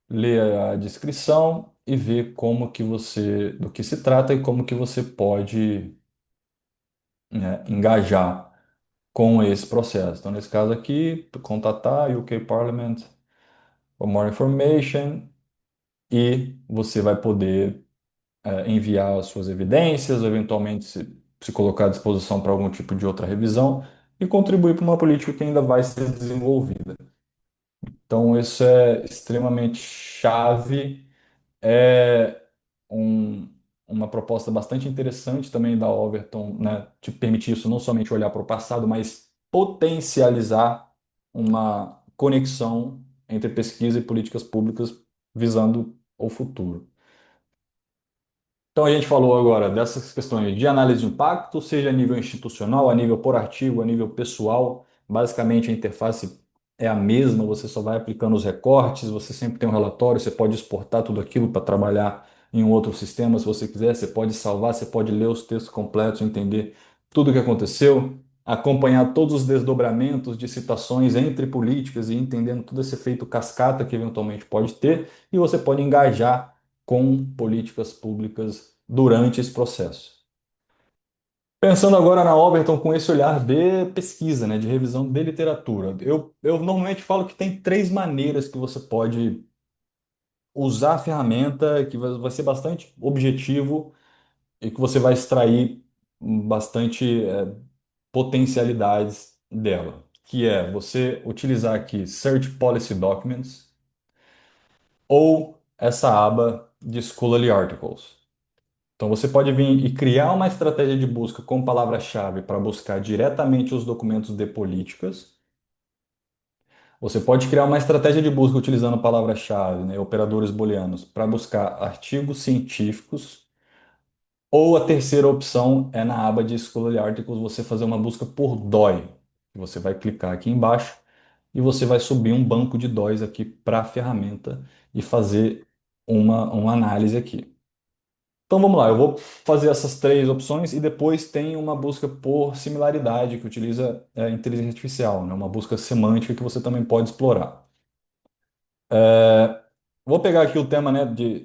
ler a descrição e ver como que você, do que se trata e como que você pode, né, engajar com esse processo. Então, nesse caso aqui, contatar UK Parliament for more information e você vai poder enviar as suas evidências, ou eventualmente se colocar à disposição para algum tipo de outra revisão e contribuir para uma política que ainda vai ser desenvolvida. Então, isso é extremamente chave. É um- uma proposta bastante interessante também da Overton, né? Te permitir isso não somente olhar para o passado, mas potencializar uma conexão entre pesquisa e políticas públicas visando o futuro. Então, a gente falou agora dessas questões de análise de impacto, seja a nível institucional, a nível por artigo, a nível pessoal. Basicamente, a interface é a mesma, você só vai aplicando os recortes, você sempre tem um relatório, você pode exportar tudo aquilo para trabalhar em um outro sistema, se você quiser, você pode salvar, você pode ler os textos completos, entender tudo o que aconteceu, acompanhar todos os desdobramentos de situações entre políticas e entendendo todo esse efeito cascata que eventualmente pode ter, e você pode engajar com políticas públicas durante esse processo. Pensando agora na Overton com esse olhar de pesquisa, né, de revisão de literatura, eu normalmente falo que tem três maneiras que você pode usar a ferramenta, que vai ser bastante objetivo e que você vai extrair bastante potencialidades dela, que é você utilizar aqui Search Policy Documents ou essa aba de Scholarly Articles. Então você pode vir e criar uma estratégia de busca com palavra-chave para buscar diretamente os documentos de políticas. Você pode criar uma estratégia de busca utilizando palavra-chave, né, operadores booleanos, para buscar artigos científicos. Ou a terceira opção é na aba de Scholarly Articles você fazer uma busca por DOI. Você vai clicar aqui embaixo e você vai subir um banco de DOIs aqui para a ferramenta e fazer uma análise aqui. Então vamos lá, eu vou fazer essas três opções e depois tem uma busca por similaridade que utiliza inteligência artificial, né? Uma busca semântica que você também pode explorar. Vou pegar aqui o tema, né,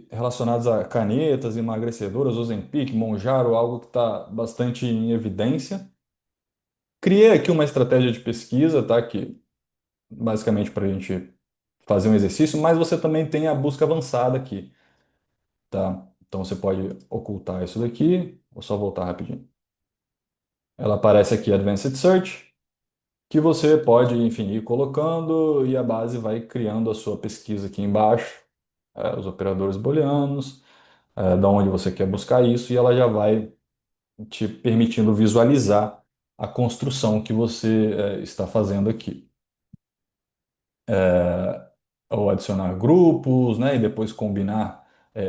relacionados a canetas, emagrecedoras, Ozempic, Monjaro, algo que está bastante em evidência. Criei aqui uma estratégia de pesquisa, tá? Que basicamente para a gente fazer um exercício, mas você também tem a busca avançada aqui, tá? Então você pode ocultar isso daqui, vou só voltar rapidinho. Ela aparece aqui, Advanced Search, que você pode, enfim, ir colocando e a base vai criando a sua pesquisa aqui embaixo, os operadores booleanos, da onde você quer buscar isso, e ela já vai te permitindo visualizar a construção que você está fazendo aqui. Ou adicionar grupos, né, e depois combinar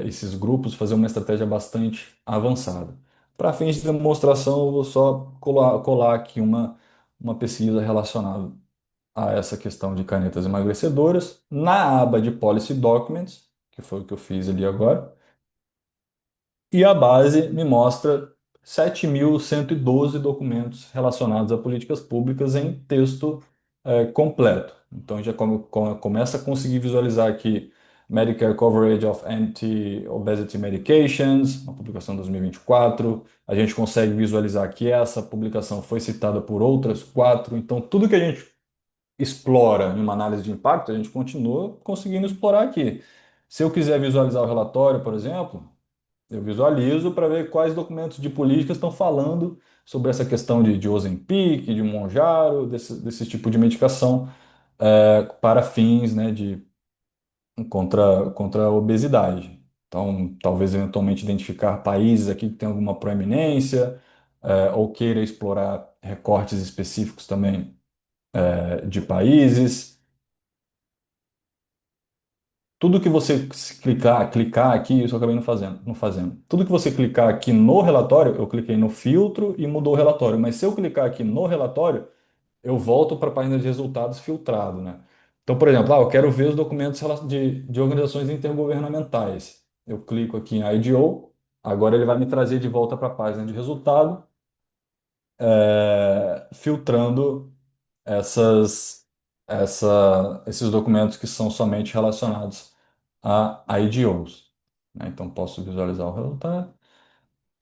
esses grupos, fazer uma estratégia bastante avançada. Para fins de demonstração, eu vou só colar aqui uma pesquisa relacionada a essa questão de canetas emagrecedoras na aba de Policy Documents, que foi o que eu fiz ali agora. E a base me mostra 7.112 documentos relacionados a políticas públicas em texto completo. Então já começa a conseguir visualizar aqui Medicare Coverage of Anti-Obesity Medications, uma publicação de 2024. A gente consegue visualizar que essa publicação foi citada por outras quatro. Então tudo que a gente explora em uma análise de impacto, a gente continua conseguindo explorar aqui. Se eu quiser visualizar o relatório, por exemplo, eu visualizo para ver quais documentos de política estão falando sobre essa questão de Ozempic, de Monjaro, desse tipo de medicação para fins, né, contra a obesidade. Então, talvez eventualmente identificar países aqui que têm alguma proeminência, ou queira explorar recortes específicos também de países. Tudo que você clicar aqui, isso eu acabei não fazendo. Tudo que você clicar aqui no relatório, eu cliquei no filtro e mudou o relatório. Mas se eu clicar aqui no relatório, eu volto para a página de resultados filtrado, né? Então, por exemplo, eu quero ver os documentos de organizações intergovernamentais. Eu clico aqui em IDO, agora ele vai me trazer de volta para a página de resultado, filtrando essas, esses documentos que são somente relacionados a IDOs, né? Então, posso visualizar o resultado.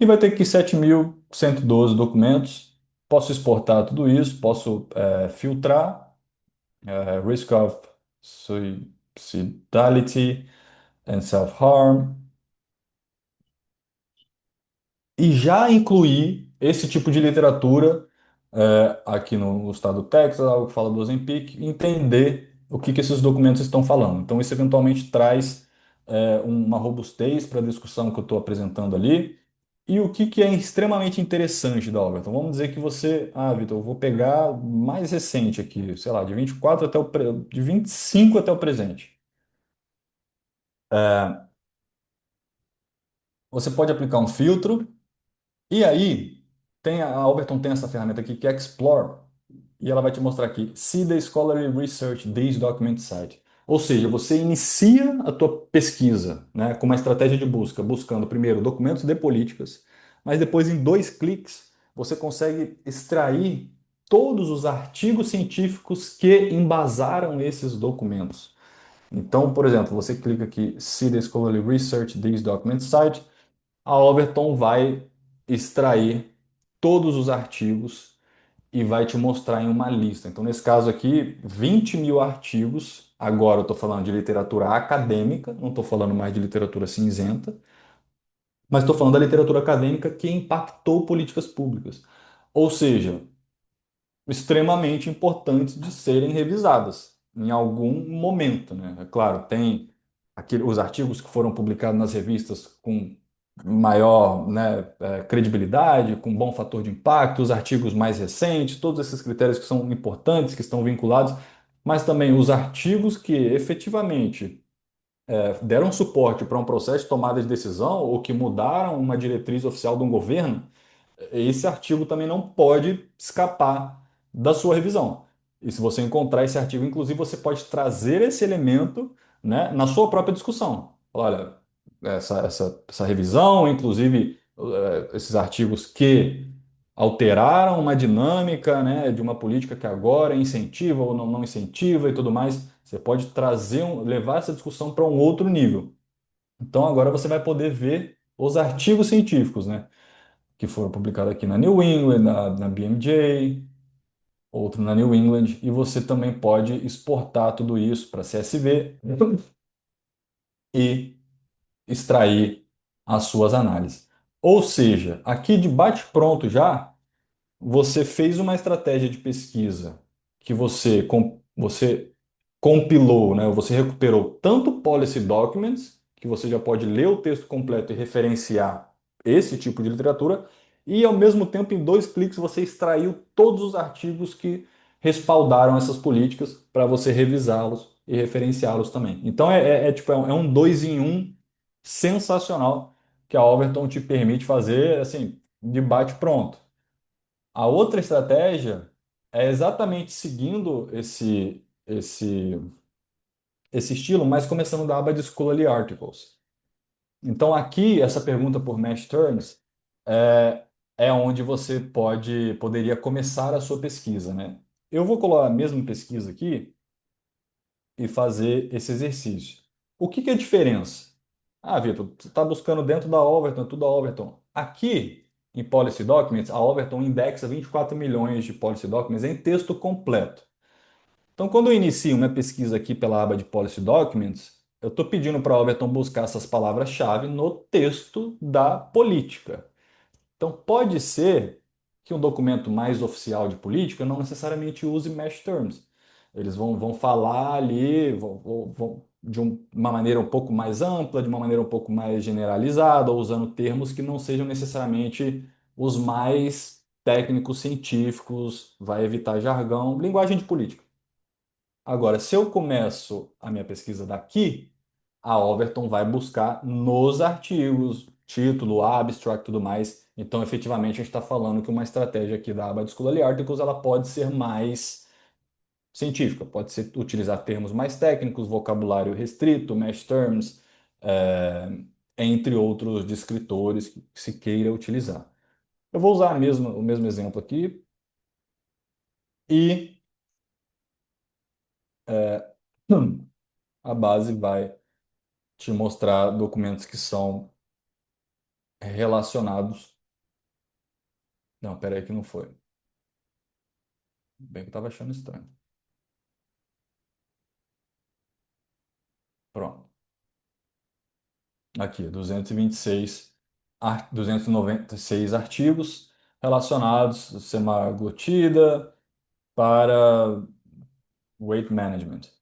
E vai ter aqui 7.112 documentos. Posso exportar tudo isso, posso filtrar, Risk of Suicidality and Self-Harm, e já incluir esse tipo de literatura aqui no estado do Texas, algo que fala do Ozempic, e entender o que esses documentos estão falando. Então, isso eventualmente traz uma robustez para a discussão que eu estou apresentando ali. E o que é extremamente interessante da obra? Então, vamos dizer que você, Vitor, eu vou pegar mais recente aqui, sei lá, de 24 até de 25 até o presente. Você pode aplicar um filtro. E aí, a Overton tem essa ferramenta aqui que é Explore, e ela vai te mostrar aqui, See the Scholarly Research These Document Site. Ou seja, você inicia a tua pesquisa, né, com uma estratégia de busca, buscando primeiro documentos de políticas, mas depois em dois cliques você consegue extrair todos os artigos científicos que embasaram esses documentos. Então, por exemplo, você clica aqui, See the Scholarly Research These Document Site, a Overton vai extrair todos os artigos e vai te mostrar em uma lista. Então, nesse caso aqui, 20.000 artigos. Agora eu estou falando de literatura acadêmica, não estou falando mais de literatura cinzenta, mas estou falando da literatura acadêmica que impactou políticas públicas. Ou seja, extremamente importantes de serem revisadas em algum momento, né? É claro, tem os artigos que foram publicados nas revistas com maior, né, credibilidade, com bom fator de impacto, os artigos mais recentes, todos esses critérios que são importantes, que estão vinculados, mas também os artigos que efetivamente deram suporte para um processo de tomada de decisão ou que mudaram uma diretriz oficial de um governo, esse artigo também não pode escapar da sua revisão. E se você encontrar esse artigo, inclusive, você pode trazer esse elemento, né, na sua própria discussão. Olha, essa revisão, inclusive, esses artigos que alteraram uma dinâmica, né, de uma política que agora incentiva ou não incentiva e tudo mais, você pode levar essa discussão para um outro nível. Então agora você vai poder ver os artigos científicos, né? Que foram publicados aqui na New England, na BMJ, outro na New England, e você também pode exportar tudo isso para CSV e extrair as suas análises. Ou seja, aqui de bate-pronto já, você fez uma estratégia de pesquisa que você compilou, né? Você recuperou tanto policy documents, que você já pode ler o texto completo e referenciar esse tipo de literatura, e ao mesmo tempo, em dois cliques, você extraiu todos os artigos que respaldaram essas políticas para você revisá-los e referenciá-los também. Então tipo, é um dois em um sensacional que a Overton te permite fazer assim, de bate-pronto. A outra estratégia é exatamente seguindo esse estilo, mas começando da aba de Scholarly Articles. Então, aqui, essa pergunta por Mesh Terms é, é onde você poderia começar a sua pesquisa, né? Eu vou colar a mesma pesquisa aqui e fazer esse exercício. O que que é a diferença? Ah, Vitor, você está buscando dentro da Overton, tudo da Overton. Aqui, em Policy Documents, a Overton indexa 24 milhões de Policy Documents em texto completo. Então, quando eu inicio minha pesquisa aqui pela aba de Policy Documents, eu estou pedindo para a Overton buscar essas palavras-chave no texto da política. Então, pode ser que um documento mais oficial de política não necessariamente use mesh terms. Eles vão falar ali de uma maneira um pouco mais ampla, de uma maneira um pouco mais generalizada, ou usando termos que não sejam necessariamente os mais técnicos científicos, vai evitar jargão, linguagem de política. Agora, se eu começo a minha pesquisa daqui, a Overton vai buscar nos artigos, título, abstract e tudo mais. Então, efetivamente, a gente está falando que uma estratégia aqui da aba de Scholarly Articles ela pode ser mais científica, pode ser utilizar termos mais técnicos, vocabulário restrito, mesh terms, eh, entre outros descritores que se queira utilizar. Eu vou usar o mesmo exemplo aqui e a base vai te mostrar documentos que são relacionados. Não, pera aí que não foi. Bem que eu estava achando estranho. Pronto. Aqui, 296 artigos relacionados a semaglutida para weight management.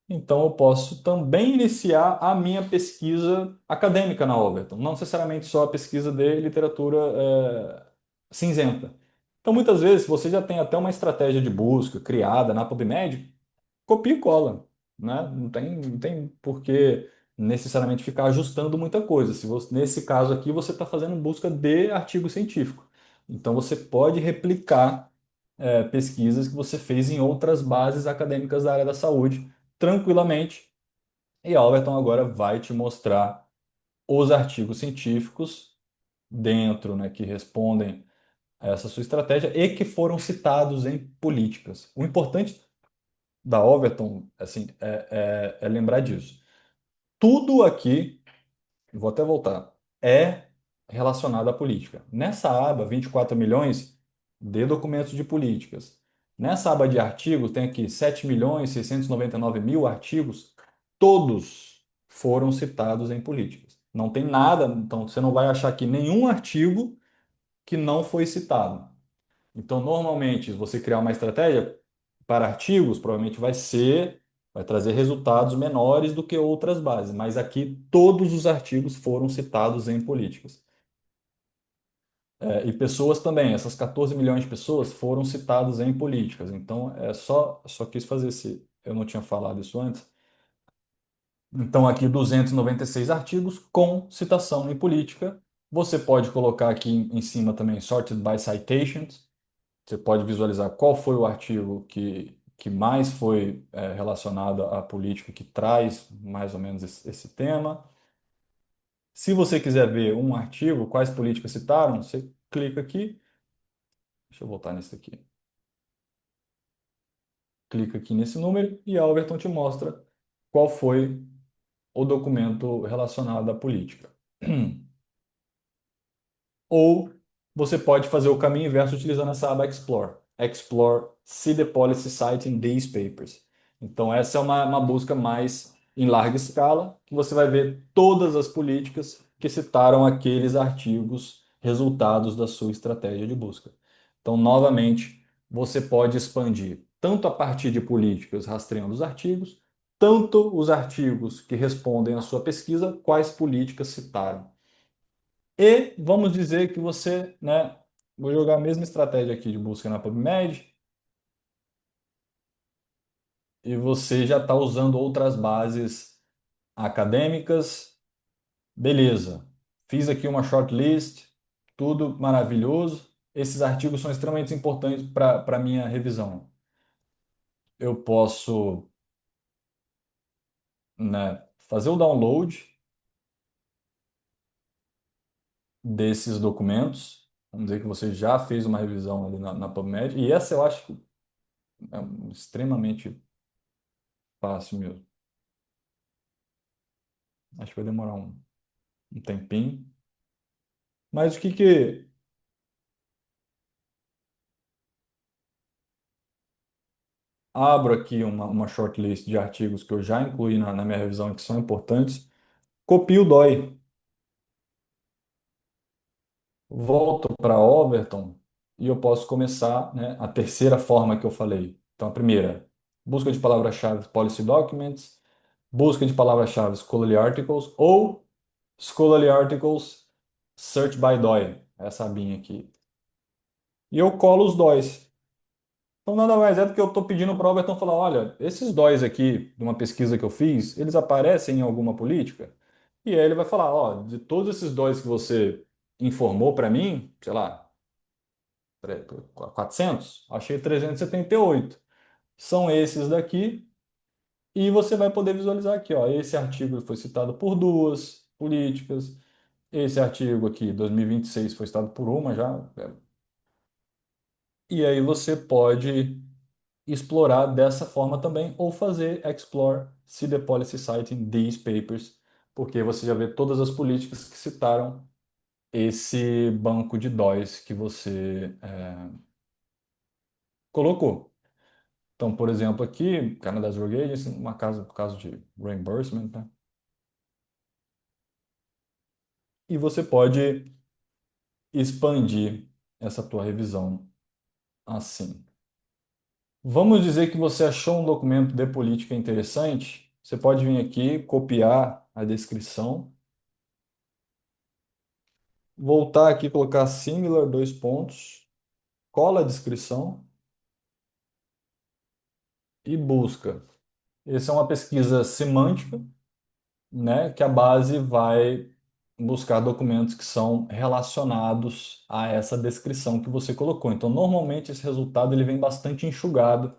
Então, eu posso também iniciar a minha pesquisa acadêmica na Overton, não necessariamente só a pesquisa de literatura cinzenta. Então, muitas vezes, você já tem até uma estratégia de busca criada na PubMed, copia e cola, né? Não tem por que necessariamente ficar ajustando muita coisa. Se você, nesse caso aqui, você está fazendo busca de artigo científico. Então, você pode replicar pesquisas que você fez em outras bases acadêmicas da área da saúde tranquilamente. E a Overton agora vai te mostrar os artigos científicos dentro, né, que respondem a essa sua estratégia e que foram citados em políticas. O importante da Overton, assim, é lembrar disso. Tudo aqui, vou até voltar, é relacionado à política. Nessa aba, 24 milhões de documentos de políticas. Nessa aba de artigos, tem aqui 7 milhões 699 mil artigos, todos foram citados em políticas. Não tem nada, então você não vai achar aqui nenhum artigo que não foi citado. Então, normalmente, se você criar uma estratégia para artigos, provavelmente vai ser. Vai trazer resultados menores do que outras bases, mas aqui todos os artigos foram citados em políticas. E pessoas também, essas 14 milhões de pessoas foram citadas em políticas. Então, só quis fazer esse, eu não tinha falado isso antes. Então, aqui 296 artigos com citação em política. Você pode colocar aqui em cima também sorted by citations. Você pode visualizar qual foi o artigo que mais foi relacionado à política, que traz mais ou menos esse tema. Se você quiser ver um artigo, quais políticas citaram, você clica aqui. Deixa eu voltar nesse aqui. Clica aqui nesse número e a Overton te mostra qual foi o documento relacionado à política. Ou você pode fazer o caminho inverso utilizando essa aba Explore. Explore, see the policy citing these papers. Então, essa é uma busca mais em larga escala, que você vai ver todas as políticas que citaram aqueles artigos resultados da sua estratégia de busca. Então, novamente, você pode expandir tanto a partir de políticas rastreando os artigos, tanto os artigos que respondem à sua pesquisa, quais políticas citaram. E vamos dizer que você, né, vou jogar a mesma estratégia aqui de busca na PubMed e você já está usando outras bases acadêmicas. Beleza. Fiz aqui uma shortlist, tudo maravilhoso. Esses artigos são extremamente importantes para minha revisão. Eu posso, né, fazer o download desses documentos. Vamos dizer que você já fez uma revisão ali na PubMed, e essa eu acho que é extremamente fácil mesmo. Acho que vai demorar um tempinho. Mas o que que. Abro aqui uma shortlist de artigos que eu já incluí na minha revisão e que são importantes. Copio o DOI. Volto para Overton e eu posso começar, né, a terceira forma que eu falei. Então, a primeira, busca de palavra-chave Policy Documents, busca de palavra-chave Scholarly Articles ou Scholarly Articles Search by DOI. Essa abinha aqui. E eu colo os DOIs. Então, nada mais é do que eu estou pedindo para o Albertão falar: olha, esses DOIs aqui, de uma pesquisa que eu fiz, eles aparecem em alguma política? E aí ele vai falar: ó, de todos esses DOIs que você informou para mim, sei lá, 400, achei 378. São esses daqui, e você vai poder visualizar aqui, ó, esse artigo foi citado por duas políticas, esse artigo aqui, 2026, foi citado por uma já. E aí você pode explorar dessa forma também, ou fazer explore see the policy citing these papers, porque você já vê todas as políticas que citaram esse banco de DOIs que você colocou. Então, por exemplo, aqui, Canada's Rogue Agency, uma casa, por caso de reimbursement, né? E você pode expandir essa tua revisão assim. Vamos dizer que você achou um documento de política interessante, você pode vir aqui, copiar a descrição, voltar aqui, colocar similar, dois pontos, cola a descrição e busca. Essa é uma pesquisa semântica, né, que a base vai buscar documentos que são relacionados a essa descrição que você colocou. Então, normalmente esse resultado ele vem bastante enxugado,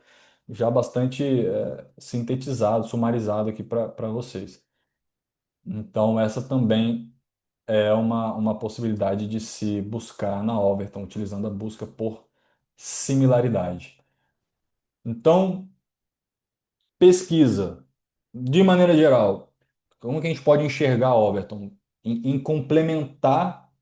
já bastante sintetizado, sumarizado aqui para vocês. Então, essa também é uma possibilidade de se buscar na Overton, utilizando a busca por similaridade. Então, pesquisa, de maneira geral, como que a gente pode enxergar, Overton, em complementar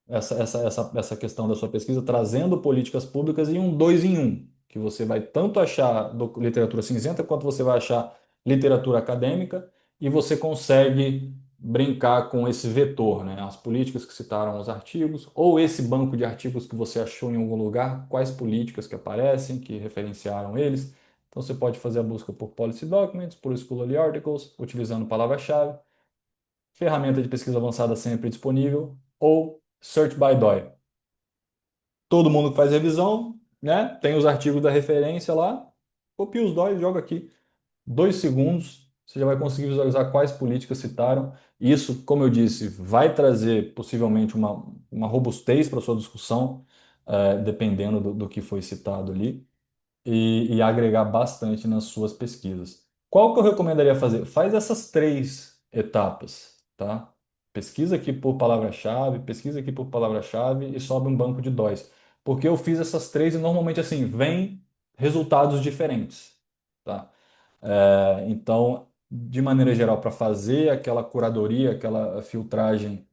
essa questão da sua pesquisa, trazendo políticas públicas em um dois em um, que você vai tanto achar literatura cinzenta quanto você vai achar literatura acadêmica, e você consegue brincar com esse vetor, né? As políticas que citaram os artigos, ou esse banco de artigos que você achou em algum lugar, quais políticas que aparecem, que referenciaram eles. Então você pode fazer a busca por policy documents, por scholarly articles, utilizando palavra-chave, ferramenta de pesquisa avançada sempre disponível, ou Search by DOI. Todo mundo que faz revisão, né? Tem os artigos da referência lá, copia os DOIs, joga aqui. 2 segundos, você já vai conseguir visualizar quais políticas citaram. Isso, como eu disse, vai trazer possivelmente uma robustez para a sua discussão, dependendo do que foi citado ali e agregar bastante nas suas pesquisas. Qual que eu recomendaria fazer? Faz essas 3 etapas, tá? Pesquisa aqui por palavra-chave, pesquisa aqui por palavra-chave e sobe um banco de DOIs. Porque eu fiz essas 3 e normalmente assim, vem resultados diferentes, tá? Então, de maneira geral, para fazer aquela curadoria, aquela filtragem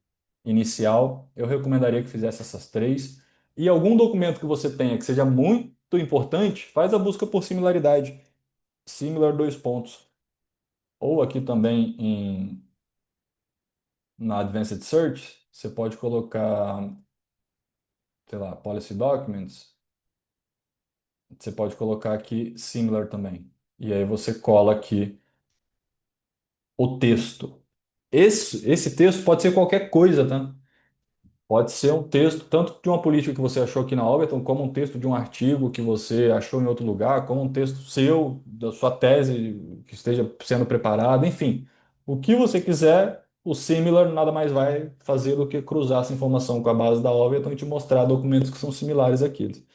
inicial, eu recomendaria que fizesse essas 3. E algum documento que você tenha que seja muito importante, faz a busca por similaridade. Similar dois pontos. Ou aqui também na Advanced Search, você pode colocar, sei lá, Policy Documents. Você pode colocar aqui similar também. E aí você cola aqui o texto. Esse texto pode ser qualquer coisa, tá? Pode ser um texto, tanto de uma política que você achou aqui na Overton, como um texto de um artigo que você achou em outro lugar, como um texto seu, da sua tese que esteja sendo preparada, enfim. O que você quiser, o Similar nada mais vai fazer do que cruzar essa informação com a base da Overton e te mostrar documentos que são similares àqueles.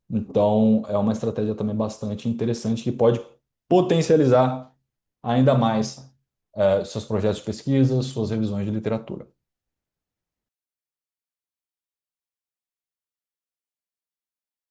Então, é uma estratégia também bastante interessante que pode potencializar ainda mais seus projetos de pesquisa, suas revisões de literatura.